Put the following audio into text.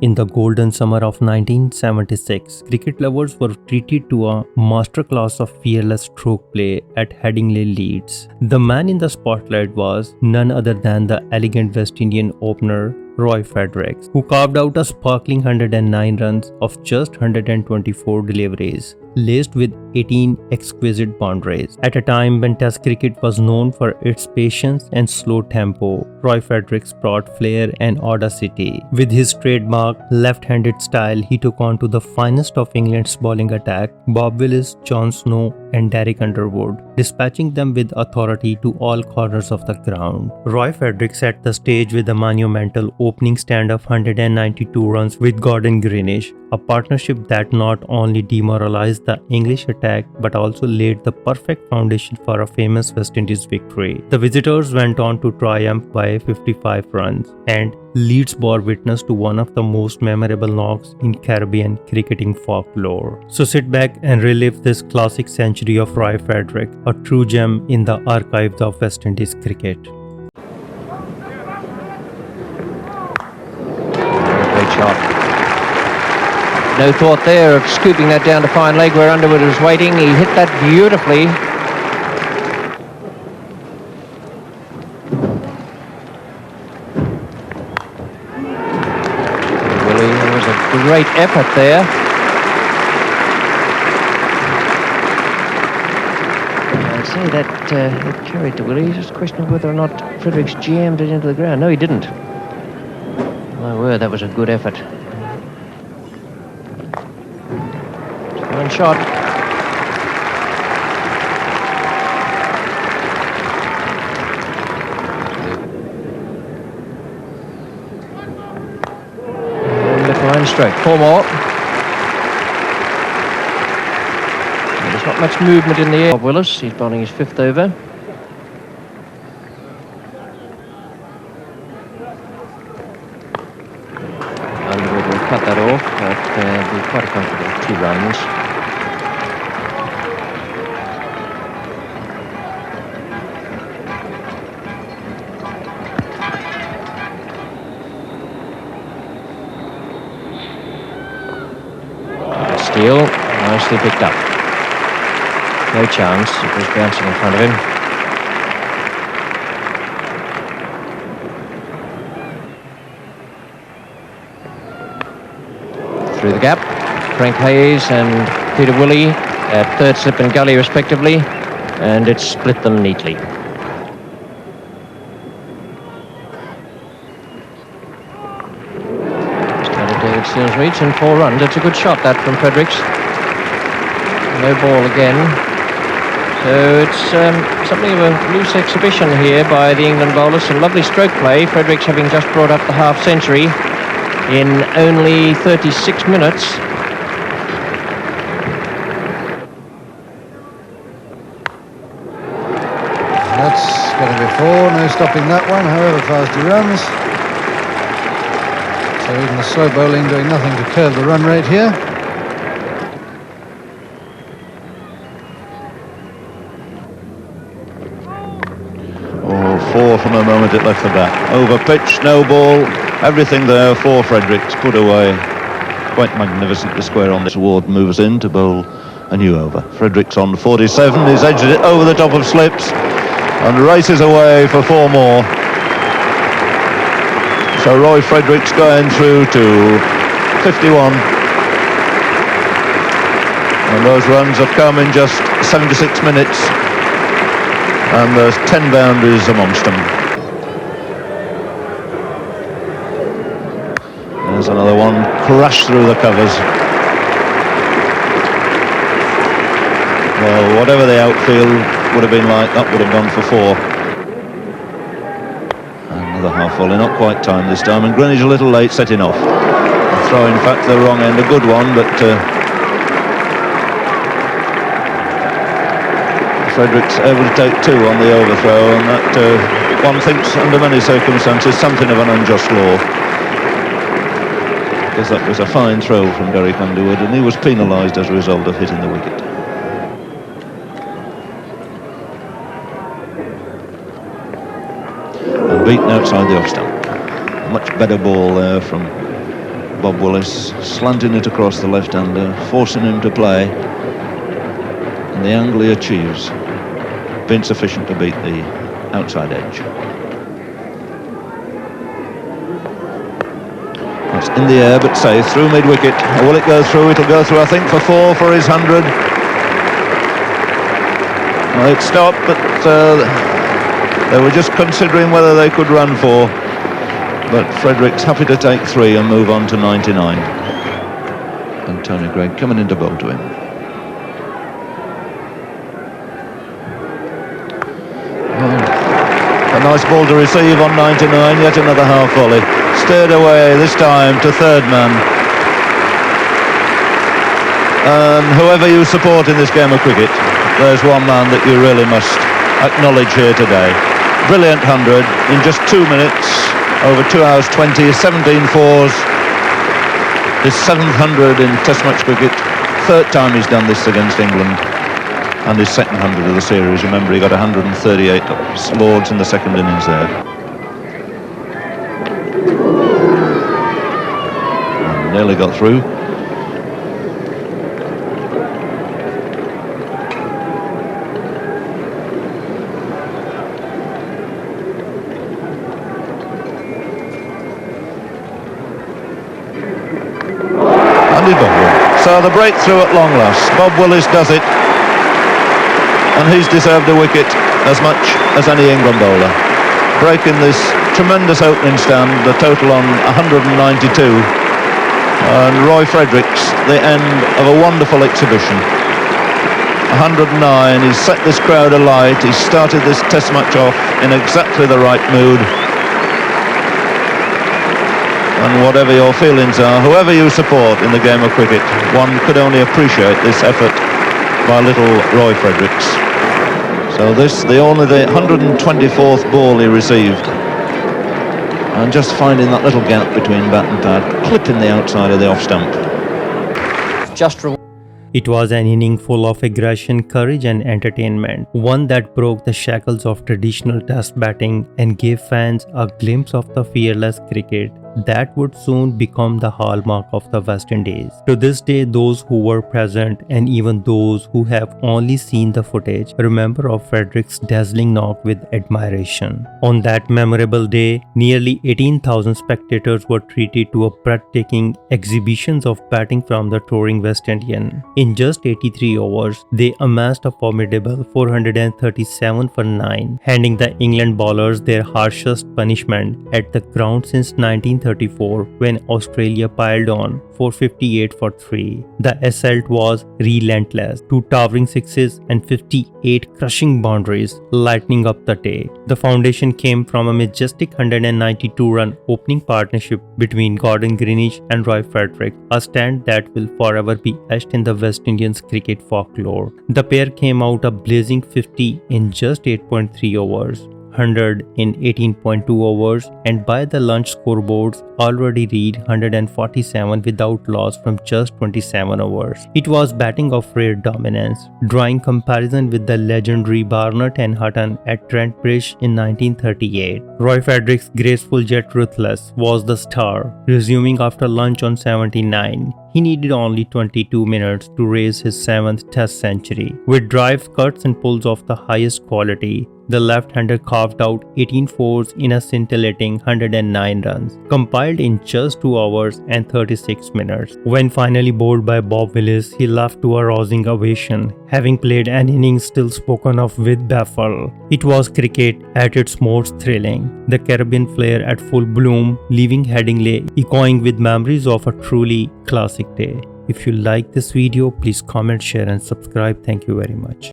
In the golden summer of 1976, cricket lovers were treated to a masterclass of fearless stroke play at Headingley, Leeds. The man in the spotlight was none other than the elegant West Indian opener Roy Fredericks, who carved out a sparkling 109 runs of just 124 deliveries, laced with 18 exquisite boundaries. At a time when Test cricket was known for its patience and slow tempo, Roy Fredericks brought flair and audacity. With his trademark left-handed style, he took on to the finest of England's bowling attack, Bob Willis, John Snow and Derek Underwood, dispatching them with authority to all corners of the ground. Roy Fredericks set the stage with a monumental opening stand of 192 runs with Gordon Greenidge, a partnership that not only demoralized the English attack but also laid the perfect foundation for a famous West Indies victory. The visitors went on to triumph by 55 runs, and Leeds bore witness to one of the most memorable knocks in Caribbean cricketing folklore. So sit back and relive this classic century of Roy Fredericks, a true gem in the archives of West Indies cricket. Great shot. No thought there of scooping that down to fine leg where Underwood was waiting. He hit that beautifully. Willie, there was a great effort there. I'd say that it carried to Willie. Just a question of whether or not Fredericks jammed it into the ground. No, he didn't. My word, that was a good effort. One shot. Line stroke. 4 more. There's not much movement in the air. Bob Willis, he's bowling his 5th over. Underwood will cut that off, but it'll be quite a comfortable 2 runs. Steele, nicely picked up. No chance, it was bouncing in front of him. Through the gap, Frank Hayes and Peter Willey at 3rd slip and gully respectively, and it split them neatly. David Steele's reach and 4 runs. It's a good shot that from Fredericks. No ball again. So it's something of a loose exhibition here by the England bowlers. Some lovely stroke play. Fredericks having just brought up the half century in only 36 minutes. That's going to be 4. No stopping that one, however fast he runs. So even the slow bowling doing nothing to curb the run rate here. Oh, 4 from the moment it left the bat. Over pitch, no ball, everything there for Fredericks, put away. Quite magnificently square on this. Ward moves in to bowl a new over. Fredericks on 47, he's edged it over the top of slips and races away for 4 more. So Roy Fredericks going through to 51. And those runs have come in just 76 minutes. And there's 10 boundaries amongst them. There's another one, crashed through the covers. Well, whatever the outfield would have been like, that would have gone for 4. Another half volley, not quite timed this time, and Greenidge a little late setting off. A throw, in fact, the wrong end, a good one, but Fredericks able to take 2 on the overthrow, and that one thinks under many circumstances something of an unjust law, because that was a fine throw from Derek Underwood and he was penalised as a result of hitting the wicket. And beaten outside the off stump. Much better ball there from Bob Willis, slanting it across the left-hander, forcing him to play. And the angle he achieves been sufficient to beat the outside edge. It's in the air but safe, through mid-wicket. Will it go through? It'll go through, I think, for 4 for his 100. Well, it stopped, but they were just considering whether they could run 4. But Fredericks happy to take 3 and move on to 99. And Tony Greig coming in to bowl to him. A nice ball to receive on 99, yet another half volley. Steered away this time to third man. And whoever you support in this game of cricket, there's one man that you really must acknowledge here today. Brilliant 100 in just 2 minutes, over 2 hours 20, 17 fours. His 7th 100 in Test match cricket, 3rd time he's done this against England. And his 2nd 100 of the series. Remember, he got 138 Lords in the 2nd innings there. And nearly got through. And he bowled. So the breakthrough at long last. Bob Willis does it. And he's deserved a wicket as much as any England bowler. Breaking this tremendous opening stand, the total on 192. And Roy Fredericks, the end of a wonderful exhibition. 109, he's set this crowd alight, he's started this Test match off in exactly the right mood. And whatever your feelings are, whoever you support in the game of cricket, one could only appreciate this effort by little Roy Fredericks. So this, the 124th ball he received. And just finding that little gap between bat and pad, clipping the outside of the off stump. It was an inning full of aggression, courage and entertainment. One that broke the shackles of traditional Test batting and gave fans a glimpse of the fearless cricket that would soon become the hallmark of the West Indies. To this day, those who were present and even those who have only seen the footage remember of Fredericks' dazzling knock with admiration. On that memorable day, nearly 18,000 spectators were treated to a breathtaking exhibitions of batting from the touring West Indian. In just 83 overs, they amassed a formidable 437 for 9, handing the England bowlers their harshest punishment at the ground since 1934 when Australia piled on 458 for 3. The assault was relentless, 2 towering sixes and 58 crushing boundaries lightening up the day. The foundation came from a majestic 192-run opening partnership between Gordon Greenidge and Roy Fredericks, a stand that will forever be etched in the West Indians cricket folklore. The pair came out a blazing 50 in just 8.3 overs. 100 in 18.2 overs, and by the lunch scoreboards already read 147 without loss from just 27 overs. It was batting of rare dominance, drawing comparison with the legendary Barnett and Hutton at Trent Bridge in 1938. Roy Fredericks' graceful yet ruthless was the star, resuming after lunch on 79. He needed only 22 minutes to raise his 7th Test century. With drives, cuts and pulls of the highest quality, the left-hander carved out 18 fours in a scintillating 109 runs, compiled in just 2 hours and 36 minutes. When finally bowled by Bob Willis, he left to a rousing ovation, having played an innings still spoken of with baffle. It was cricket at its most thrilling, the Caribbean flair at full bloom, leaving Headingley echoing with memories of a truly classic day. If you like this video, please comment, share and subscribe. Thank you very much.